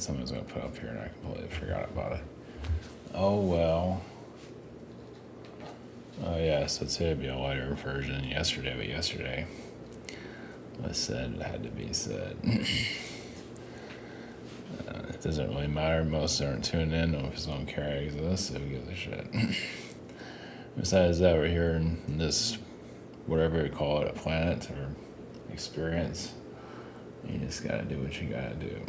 Someone's going to put up here and I completely forgot about it. Oh, well. Oh, yeah, so today would be a lighter version than yesterday, but yesterday was said it had to be said. It doesn't really matter. Most aren't tuned in. No, just don't care I exist, so who gives a shit? Besides that, we're here in this, whatever you call it, a planet or experience. You just gotta do what you gotta do.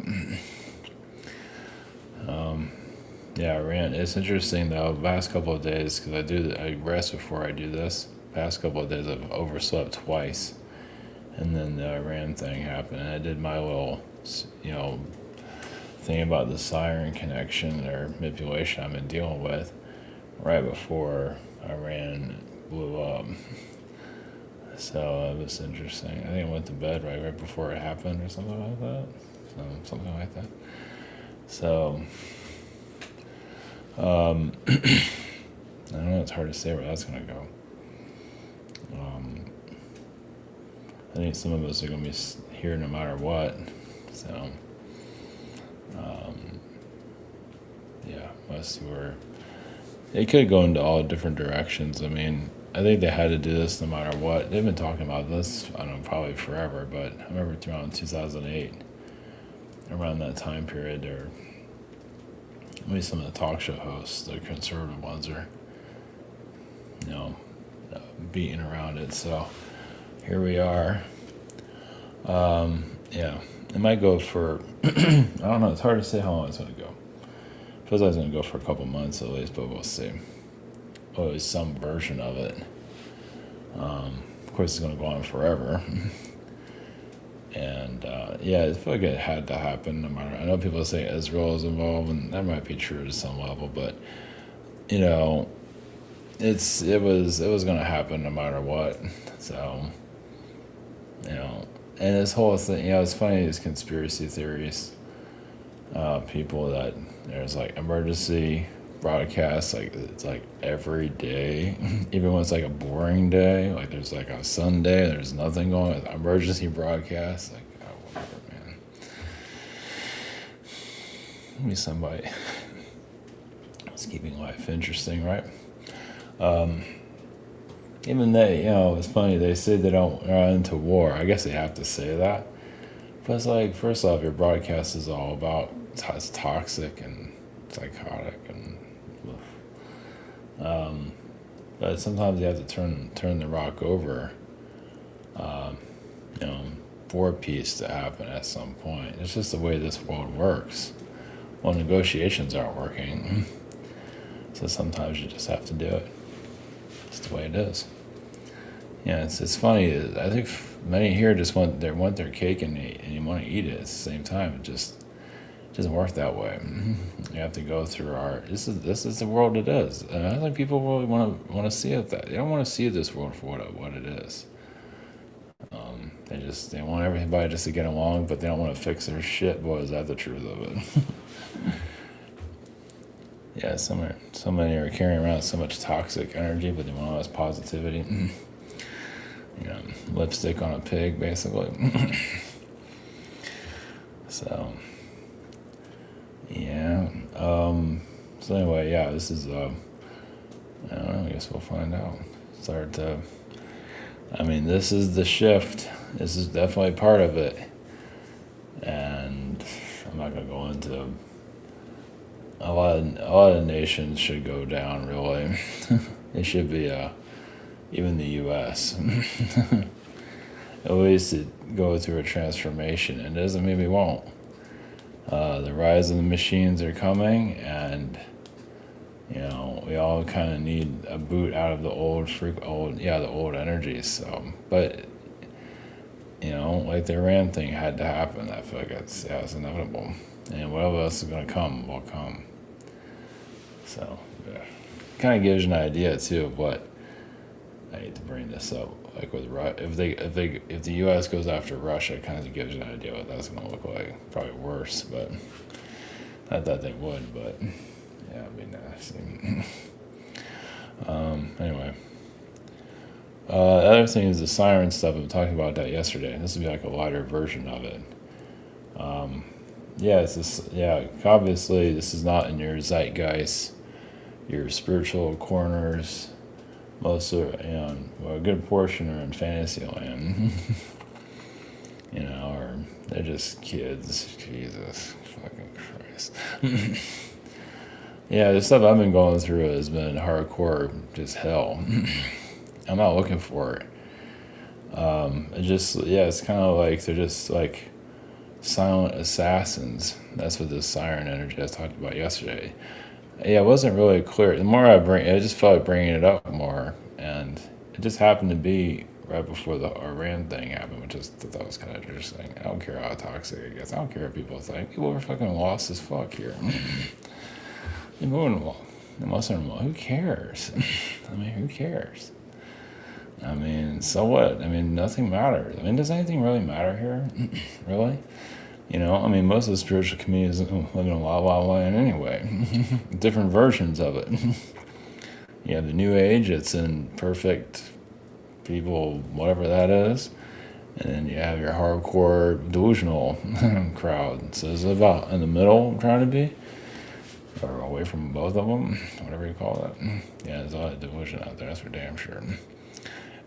Yeah, Rand. It's interesting though. Last couple of days, because I rest before I do this. Past couple of days, I've overslept twice, and then the Iran thing happened. And I did my little, thing about the Siren connection or manipulation I've been dealing with right before Iran blew up. So it was interesting. I think I went to bed right before it happened or something like that. So, I don't know, it's hard to say where that's going to go. I think some of us are going to be here no matter what. So, yeah, let's see where... It could go into all different directions. I mean, I think they had to do this no matter what. They've been talking about this, I don't know, probably forever, but I remember around 2008, around that time period, there, at least some of the talk show hosts, the conservative ones, are, beating around it. So here we are. Yeah, it might go for, I don't know, it's hard to say how long it's going to go. Feels like it's going to go for a couple months at least, but we'll see. Always some version of it. Of course, it's going to go on forever. And yeah, I feel like it had to happen no matter. I know people say Israel is involved, and that might be true to some level, but it was going to happen no matter what. So, and this whole thing, it's funny, these conspiracy theories, people that there's like emergency broadcasts, like it's like every day, even when it's like a boring day, like there's like a Sunday, there's nothing going on, emergency broadcast, like, oh, whatever, man. Be somebody who's keeping life interesting, right? Even they, it's funny, they say they are into war. I guess they have to say that. But it's like, first off, your broadcast is all about, it's toxic and psychotic and but sometimes you have to turn the rock over, for peace to happen at some point. It's just the way this world works. Well, negotiations aren't working, so sometimes you just have to do it. It's the way it is. Yeah, it's funny. I think many here just want their cake and you want to eat it at the same time. It just doesn't work that way. You have to go through this is the world it is, and I don't think people really want to see it that. They don't want to see this world for what it is. They want everybody just to get along, but they don't want to fix their shit. Boy, is that the truth of it. Yeah, so many are carrying around so much toxic energy, but they want all this positivity. Lipstick on a pig, basically. So, yeah. So anyway, yeah, this is, I don't know, I guess we'll find out. This is the shift. This is definitely part of it. And I'm not going to go into, a lot of nations should go down, really. It should be, even the U.S. At least to go through a transformation. It doesn't mean we won't. The rise of the machines are coming, and we all kind of need a boot out of the old energies. So, but like the Iran thing had to happen. I feel like it's inevitable, and whatever else is going to come will come. So, yeah. Kind of gives you an idea too of what. I hate to bring this up, like with if the U.S. goes after Russia, it kind of gives you an idea what that's going to look like. Probably worse, but not that they would. But yeah, it'd be nasty. Anyway, the other thing is the Siren stuff. We talked about that yesterday. This would be like a lighter version of it. yeah, it's this, yeah, obviously this is not in your zeitgeist, your spiritual corners. Most are, well, a good portion are in fantasy land, or they're just kids. Jesus fucking Christ. Yeah, the stuff I've been going through has been hardcore, just hell. I'm not looking for it. It just, yeah, it's kind of like they're just like silent assassins. That's what this siren energy I talked about yesterday. Yeah, it wasn't really clear. The more I just felt like bringing it up more, and it just happened to be right before the Iran thing happened, which is that was kind of interesting. I don't care how toxic it gets. I don't care what people think. People are fucking lost as fuck here. People in Western world, who cares? I mean, who cares? I mean, so what? I mean, nothing matters. I mean, does anything really matter here? Really? I mean, most of the spiritual communities live in a la land anyway. Different versions of it. You have the New Age, it's in perfect people, whatever that is. And then you have your hardcore delusional crowd. So it's about in the middle, I'm trying to be. Or away from both of them, whatever you call it. Yeah, there's a lot of delusion out there, that's for damn sure.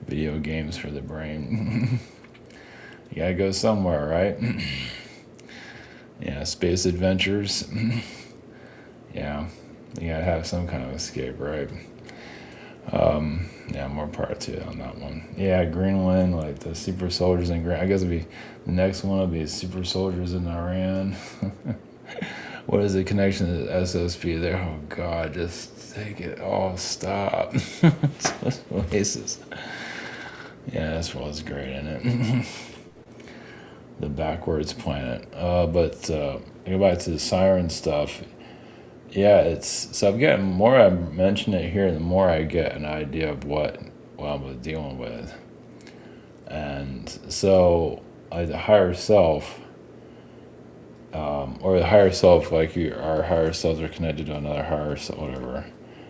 Video games for the brain. You gotta go somewhere, right? Yeah, space adventures. Yeah, you gotta have some kind of escape, right? Yeah, more part two on that one. Yeah, Greenland, like the super soldiers in Greenland. I guess the next one will be super soldiers in Iran. What is the connection to the SSP there? Oh God, just take it all. Stop. It's oasis. Yeah, this world's great, isn't it? The backwards planet. But go back to the siren stuff. Yeah, so I'm getting more I mention it here, the more I get an idea of what I'm dealing with. And so, the higher self, or the higher self, like our higher selves are connected to another higher self, whatever.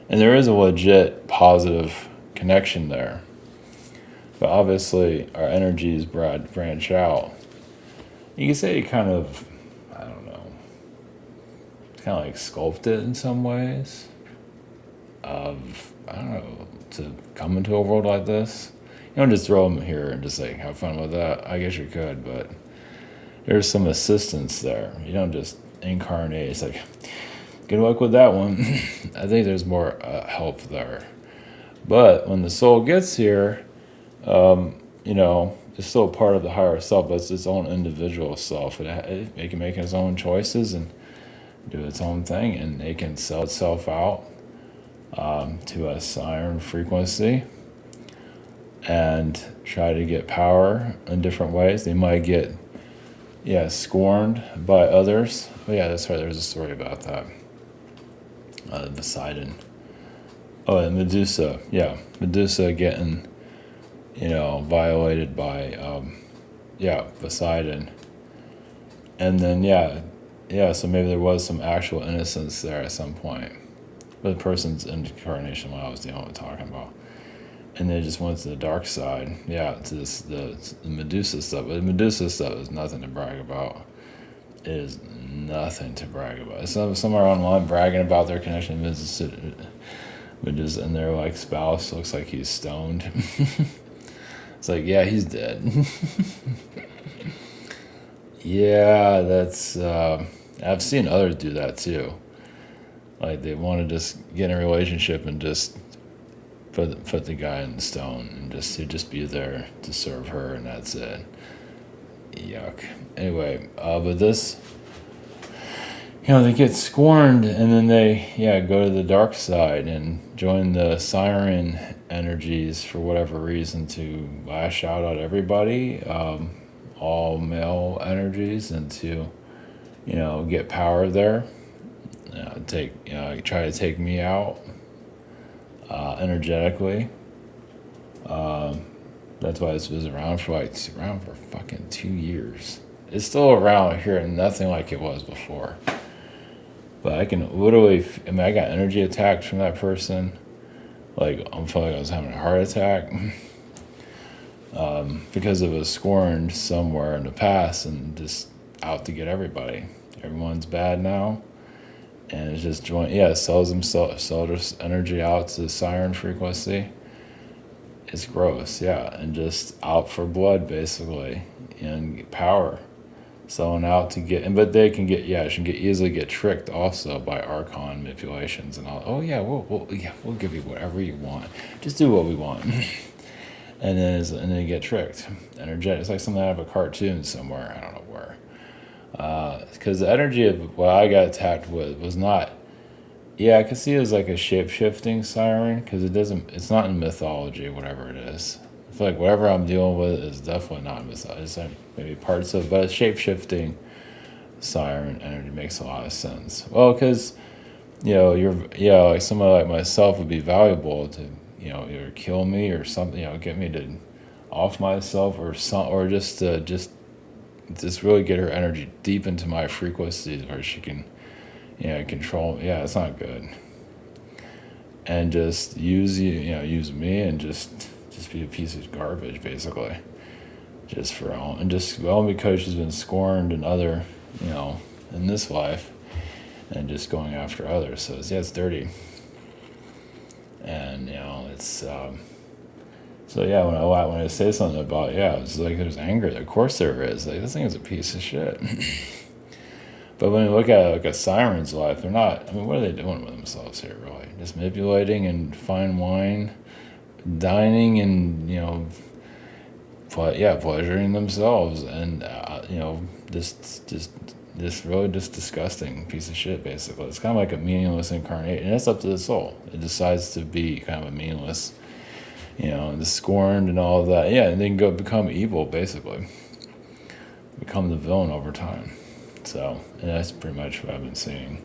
And there is a legit positive connection there. But obviously, our energies branch out. You can say it kind of, I don't know, it's kind of like sculpted in some ways of, I don't know, to come into a world like this. You don't just throw them here and just like have fun with that. I guess you could, but there's some assistance there. You don't just incarnate. It's like, good luck with that one. I think there's more help there. But when the soul gets here, it's still part of the higher self, but it's its own individual self. It can make its own choices and do its own thing, and it can sell itself out to a siren frequency and try to get power in different ways. They might get, scorned by others. But yeah, that's right, there's a story about that. Poseidon. Oh, and Medusa. Yeah, Medusa getting, violated by, Poseidon. And then, so maybe there was some actual innocence there at some point. But the person's incarnation, what I was talking about. And they just went to the dark side, to the Medusa stuff. But the Medusa stuff is nothing to brag about. It is nothing to brag about. Somewhere online bragging about their connection to Medusa, and their like spouse looks like he's stoned. It's like, yeah, he's dead. Yeah, that's. I've seen others do that too. Like they want to just get in a relationship and just put the guy in the stone and just be there to serve her, and that's it. Yuck. Anyway, but this, they get scorned, and then they go to the dark side and join the siren energies for whatever reason to lash out at everybody, all male energies, and to get power there. Try to take me out energetically. That's why this was around for fucking 2 years. It's still around here, and nothing like it was before. But I can literally, I got energy attacks from that person. Like, I felt like I was having a heart attack. Because it was scorned somewhere in the past and just out to get everybody. Everyone's bad now. And it's just sell this energy out to the siren frequency. It's gross, yeah, and just out for blood basically, and power, selling out to get, but they can get, yeah, she can easily get tricked also by Archon manipulations and all. Oh yeah, we'll give you whatever you want, just do what we want, and then you get tricked. Energetic, it's like something out of a cartoon somewhere. I don't know where. Because the energy of what I got attacked with was not. Yeah, I could see it as like a shape-shifting siren because it's not in mythology, whatever it is. I feel like whatever I'm dealing with is definitely not mythology. It's like maybe parts of, but shape-shifting siren energy makes a lot of sense. Well, because like somebody like myself would be valuable to either kill me or something, get me to off myself or just really get her energy deep into my frequencies where she can control. Yeah, it's not good. And just use me and just be a piece of garbage basically, just for all, and just only because she's been scorned in other in this life, and just going after others. So it's dirty. And it's so yeah, when I say something about it's like there's anger. Of course there is. Like, this thing is a piece of shit. But when you look at like a siren's life, they're not. I mean, what are they doing with themselves here? Really, just manipulating and fine wine, dining, and pleasuring themselves, and this really just disgusting piece of shit. Basically, it's kind of like a meaningless incarnate, and it's up to the soul. It decides to be kind of a meaningless, the scorned and all of that. Yeah, and they can go become evil, basically, become the villain over time. So, and that's pretty much what I've been seeing.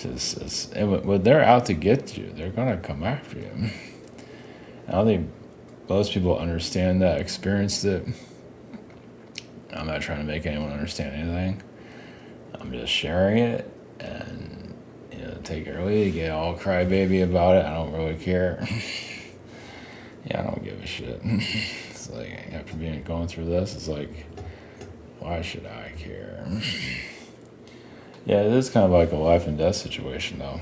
And when they're out to get you, they're gonna come after you. I don't think most people understand that, experienced it. I'm not trying to make anyone understand anything. I'm just sharing it, and take it or leave it, get all crybaby about it. I don't really care. Yeah, I don't give a shit. It's like, after going through this, it's like, why should I care? Yeah, it is kind of like a life and death situation, though.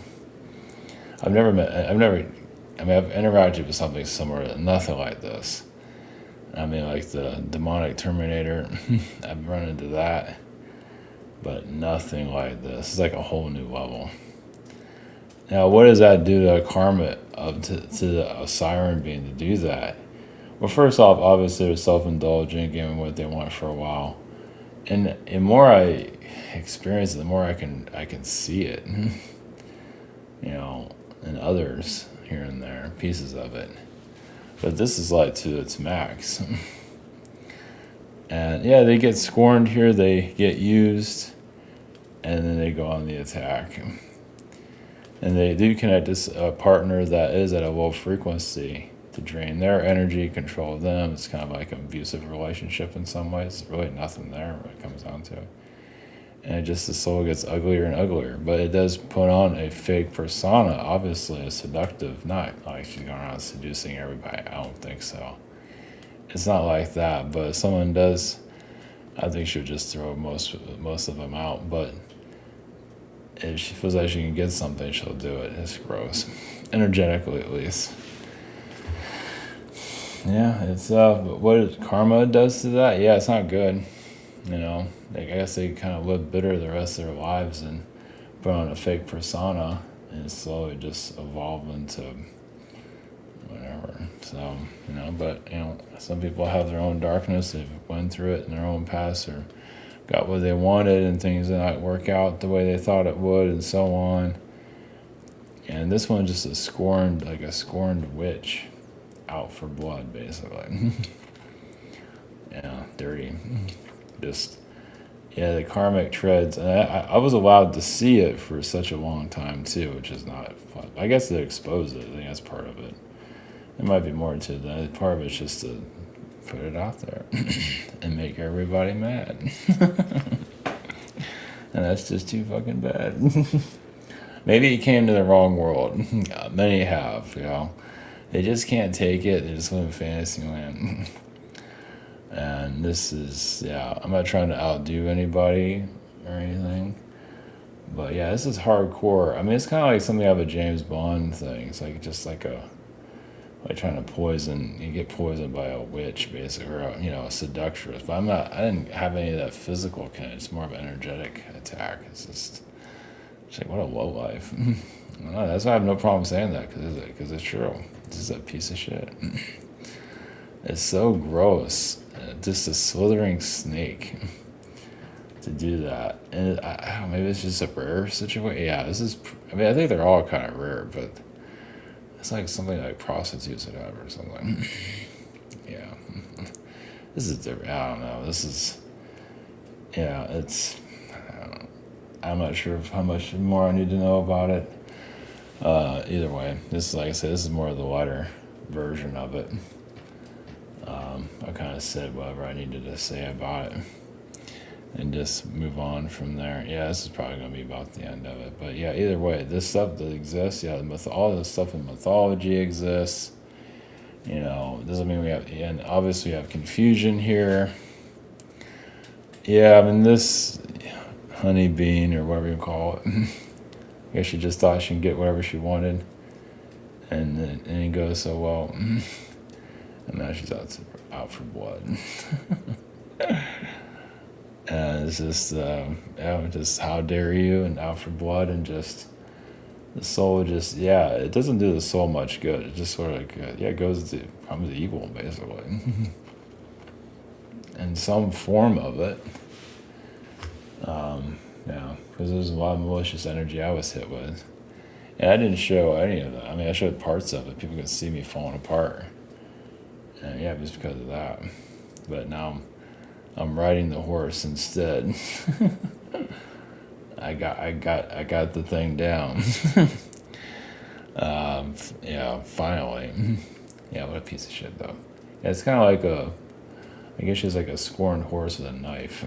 I've interacted with something similar, nothing like this. I mean, like the demonic Terminator, I've run into that, but nothing like this. It's like a whole new level. Now, what does that do to a karma to a siren being to do that? Well, first off, obviously they're self-indulgent, giving what they want for a while. And the more I experience it, the more I can see it, in others here and there, pieces of it. But this is like to its max. And yeah, they get scorned here, they get used, and then they go on the attack. And they do connect this partner that is at a low frequency to drain their energy, control them. It's kind of like an abusive relationship in some ways. It's really nothing there when it comes down to it. And the soul gets uglier and uglier. But it does put on a fake persona, obviously a seductive, not like she's going around seducing everybody. I don't think so. It's not like that. But if someone does, I think she'll just throw most of them out. But if she feels like she can get something, she'll do it. It's gross. Energetically, at least. Yeah, it's what karma does to that. Yeah, it's not good. I guess they kind of live bitter the rest of their lives and put on a fake persona and slowly just evolve into whatever. So but some people have their own darkness. They've went through it in their own past or got what they wanted, and things did not work out the way they thought it would, and so on. And this one's just a scorned witch. Out for blood, basically. Yeah, dirty. Just, the karmic treads. And I was allowed to see it for such a long time, too, which is not fun. I guess they expose it. I think that's part of it. There might be more to that. Part of it's just to put it out there and make everybody mad. And that's just too fucking bad. Maybe you came to the wrong world. Many have, They just can't take it. They just live in fantasy land. And this is, I'm not trying to outdo anybody or anything. But yeah, this is hardcore. I mean, it's kind of like something out of a James Bond thing. It's like just like trying to poison. You get poisoned by a witch, basically, or a seductress. But I didn't have any of that physical kind. It's more of an energetic attack. It's like what a low life. I don't know, that's why I have no problem saying that because it's true. This is a piece of shit. It's so gross. Just a slithering snake to do that. And I don't know, maybe it's just a rare situation. Yeah, this is. I mean, I think they're all kind of rare, but it's like something like prostitutes would have or something. Yeah, this is different. I don't know. This is. Yeah, it's. I'm not sure how much more I need to know about it. Either way, this, like I said, this is more of the lighter version of it. I kind of said whatever I needed to say about it and just move on from there. Yeah, this is probably going to be about the end of it. But yeah, either way, this stuff that exists, yeah, all this stuff in mythology exists. Doesn't mean we have, and obviously we have confusion here. Yeah, I mean, this honey bean or whatever you call it, I guess she just thought she could get whatever she wanted. And it goes so well. And now she's out for blood. And it's just how dare you, and out for blood, and just the soul it doesn't do the soul much good. It just sort of it becomes evil basically, in some form of it. Because there's a lot of malicious energy I was hit with, and I didn't show any of that. I mean, I showed parts of it. People could see me falling apart, and yeah, just because of that. But now I'm riding the horse instead. I got the thing down. Finally. Yeah, what a piece of shit though. Yeah, it's kind of like I guess she's like a scorned horse with a knife.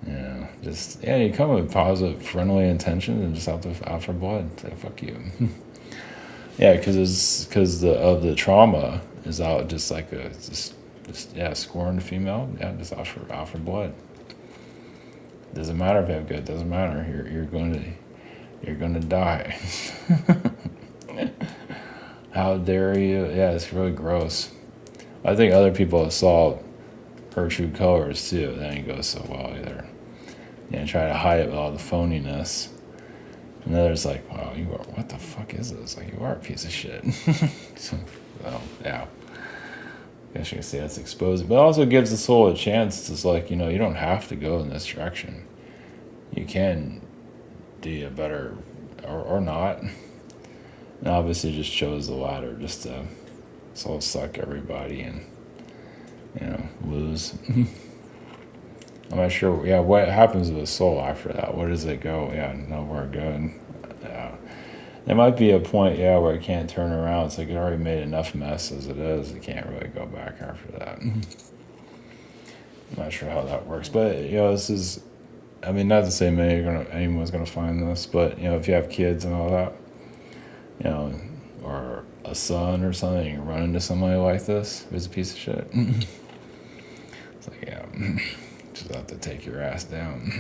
You come with positive, friendly intentions and just out for blood. Say fuck you. Yeah, because of the trauma is out just like scorned female. Yeah, just out for blood. Doesn't matter if you have good. Doesn't matter. You're going to die. How dare you? Yeah, it's really gross. I think other people saw her true colors too. That ain't go so well either. Try to hide it with all the phoniness. And others like, wow, what the fuck is this? Like, you are a piece of shit. So, yeah. I guess you can say that's exposing. But it also gives the soul a chance to, you don't have to go in this direction. You can do a better, or not. And obviously just chose the latter, just to soul suck everybody and, lose. I'm not sure. Yeah, what happens with the soul after that? Where does it go? Yeah, nowhere good. Yeah, there might be a point. Yeah, where it can't turn around. It's like it already made enough mess as it is. It can't really go back after that. I'm not sure how that works, but this is. I mean, not to say anyone's gonna find this, but if you have kids and all that, or a son or something, you run into somebody like this who's a piece of shit. It's like, yeah. Just have to take your ass down.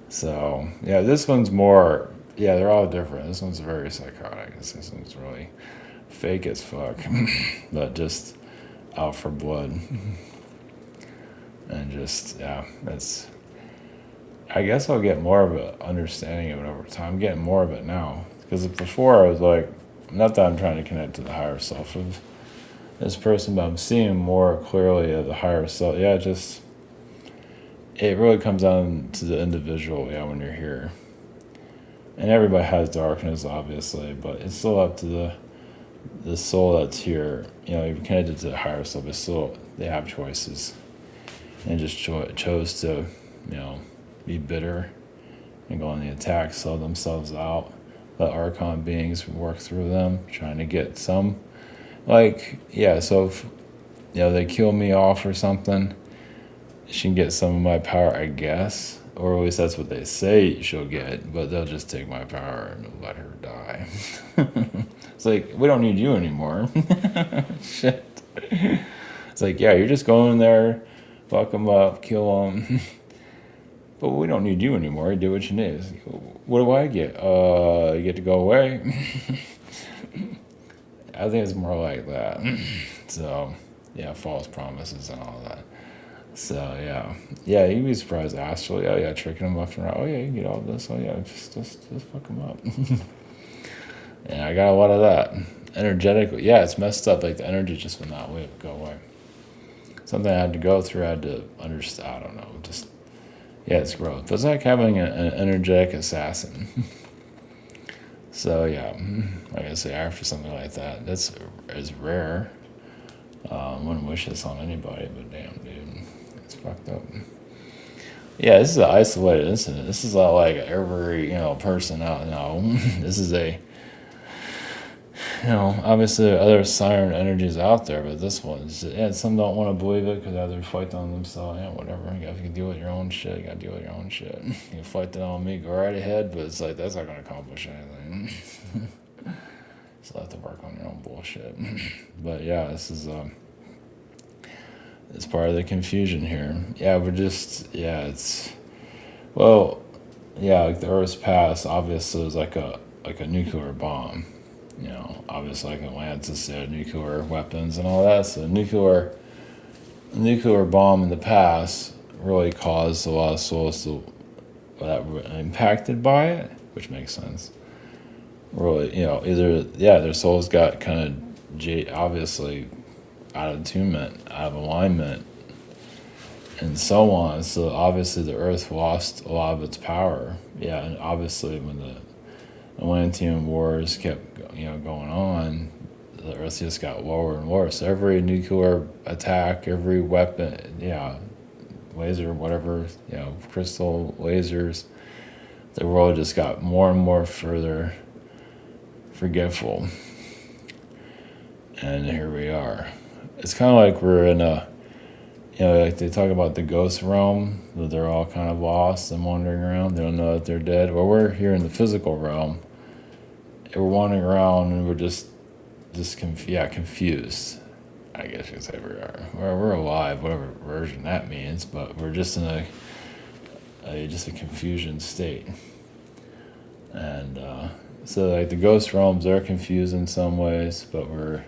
So, yeah, this one's more, they're all different. This one's very psychotic. This one's really fake as fuck, but just out for blood. And just, I guess I'll get more of an understanding of it over time. I'm getting more of it now. Because before I was like, not that I'm trying to connect to the higher self of this person, but I'm seeing more clearly of the higher self. Yeah, it really comes down to the individual, when you're here. And everybody has darkness, obviously, but it's still up to the soul that's here. You're connected to the higher self, but still they have choices. And just chose to, be bitter and go on the attack, sell themselves out, let Archon beings work through them, trying to get some. So if, they kill me off or something, she can get some of my power, I guess. Or at least that's what they say she'll get, but they'll just take my power and let her die. It's like, we don't need you anymore. Shit. It's like, you're just going there, fuck them up, kill them. but we don't need you anymore. You do what you need. What do I get? You get to go away. I think it's more like that. So, yeah, false promises and all that. So, yeah, you'd be surprised. Astrally, oh yeah, tricking them left and right. Oh yeah, you get all this. Oh yeah, just fuck them up. And I got a lot of that. Energetically, yeah, it's messed up. Like the energy just would not go away. Something I had to go through. I had to understand. I don't know. Just yeah, it's growth. But it's like having an energetic assassin. So yeah, like I say, after something like that, that's is rare. Wouldn't wish this on anybody, but damn, dude, it's fucked up. Yeah, this is an isolated incident. This is not like every person out. No, this is a obviously there are other siren energies out there, but this one's some don't want to believe it because they're fighting on themselves. Yeah, whatever. You can deal with your own shit. You got to deal with your own shit. You can fight that on me, go right ahead, but it's like that's not going to accomplish anything. Just have to work on your own bullshit. But yeah, this is it's part of the confusion here. Yeah, like the Earth's past obviously is like a nuclear bomb. Obviously like Atlantis had nuclear weapons and all that. So nuclear bomb in the past really caused a lot of souls that were impacted by it, which makes sense. Really, either their souls got kind of obviously out of attunement, out of alignment, and so on. So obviously the Earth lost a lot of its power. Yeah, and obviously when the Atlantean wars kept going on, the Earth just got lower and lower. So every nuclear attack, every weapon, laser, whatever, crystal lasers, the world just got more and more further forgetful. And here we are. It's kind of like we're in a, like they talk about the ghost realm, that they're all kind of lost and wandering around. They don't know that they're dead. Well, we're here in the physical realm. We're wandering around and we're just confused. I guess you could say we are. We're alive, whatever version that means, but we're just in a confusion state. And so like the ghost realms are confused in some ways, but we're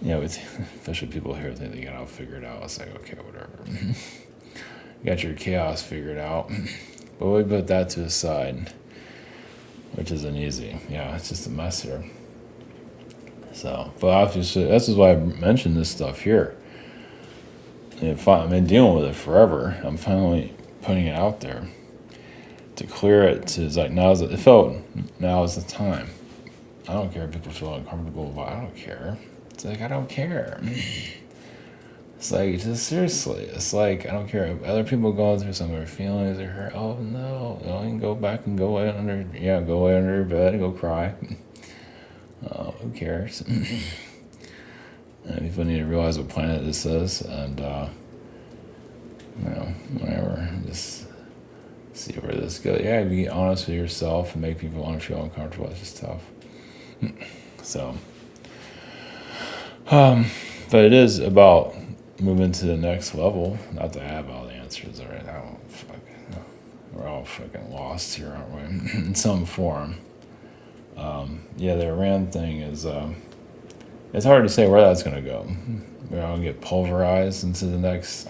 especially people here think they got it all figured out. It's like, okay, whatever. You got your chaos figured out. But we put that to the side, which isn't easy. Yeah, it's just a mess here. So, but obviously, this is why I mentioned this stuff here. I've been dealing with it forever. I'm finally putting it out there to clear it. It's like now is the time. I don't care if people feel uncomfortable, but I don't care. It's like, I don't care. It's like, just seriously. It's like, I don't care if other people going through some of their feelings or hurt. Oh, no. You can go back and go away under your bed and go cry. Who cares? And people need to realize what planet this is and, whatever. Just see where this goes. Yeah, be honest with yourself and make people want to feel uncomfortable. It's just tough. So... but it is about moving to the next level. Not that I have all the answers right now. We're all fucking lost here, aren't we? In some form. The Iran thing is, it's hard to say where that's going to go. We're all going to get pulverized into the next,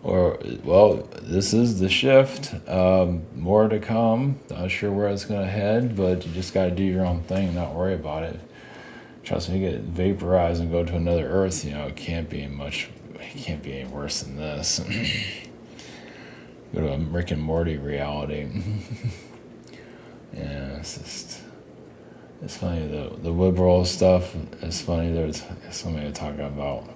this is the shift. More to come. Not sure where it's going to head, but you just got to do your own thing and not worry about it. Trust me, you get vaporized and go to another Earth, it can't be any worse than this. Go to a Rick and Morty reality. Yeah, it's funny, the liberal stuff is funny. There's somebody talking about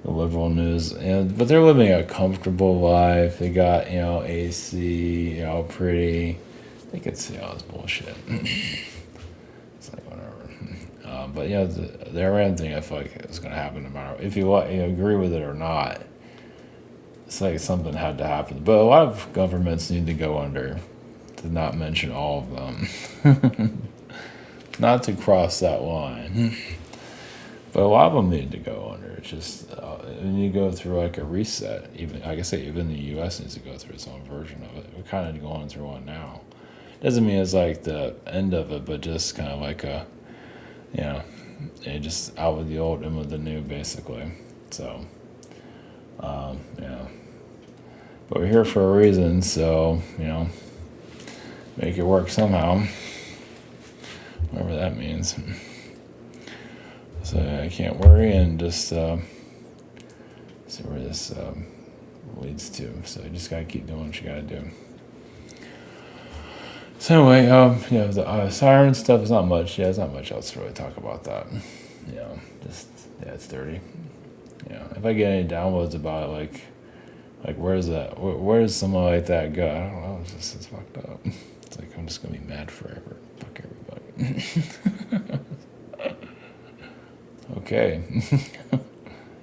the liberal news, but they're living a comfortable life. They got, AC, pretty. They could see all this bullshit. It's like, whatever. But the Iran thing, I feel like it's going to happen no matter if you agree with it or not. It's like something had to happen. But a lot of governments need to go under, to not mention all of them. Not to cross that line. But a lot of them need to go under. It's just you need to go through like a reset. Even like I say, even the U.S. needs to go through its own version of it. We're kind of going through one now. Doesn't mean it's like the end of it, but just kind of like a, you know, just out with the old and with the new, basically. So, yeah. But we're here for a reason, so, you know, make it work somehow. Whatever that means. So I can't worry and just see where this leads to. So you just gotta keep doing what you gotta do. So anyway, yeah, the Siren stuff is not much. Yeah, there's not much else to really talk about that. You know, just yeah, it's dirty. Yeah, if I get any downloads about it, like where's that? Where's someone like that go? I don't know. It's fucked up. It's like I'm just gonna be mad forever. Fuck everybody. Okay,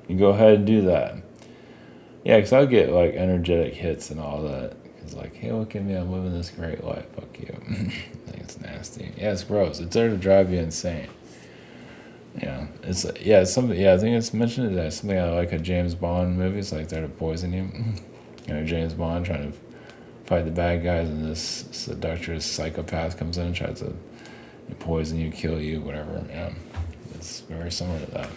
you go ahead and do that. Yeah, because I'll get like energetic hits and all that. It's like, hey, look at me, I'm living this great life. Fuck you. I think it's nasty. Yeah, it's gross. It's there to drive you insane. Yeah, it's something. Yeah, I think it's mentioned today. Something like a James Bond movie. It's like there to poison you. You know, James Bond trying to fight the bad guys, and this seductress psychopath comes in and tries to poison you, kill you, whatever. Yeah, it's very similar to that.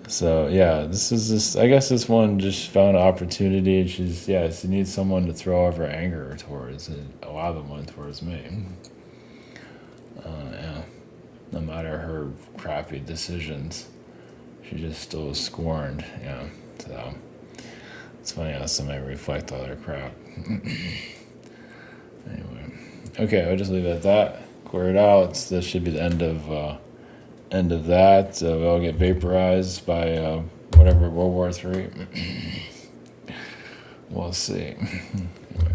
So yeah, this is this. I guess this one just found an opportunity. She needs someone to throw all of her anger towards, and a lot of them went towards me. Yeah, no matter her crappy decisions, she just still was scorned. Yeah, so it's funny how somebody reflect all their crap. Anyway, okay, I'll just leave it at that. Clear it out. This should be the end of that. We all get vaporized by whatever World War III. We'll see. Anyway.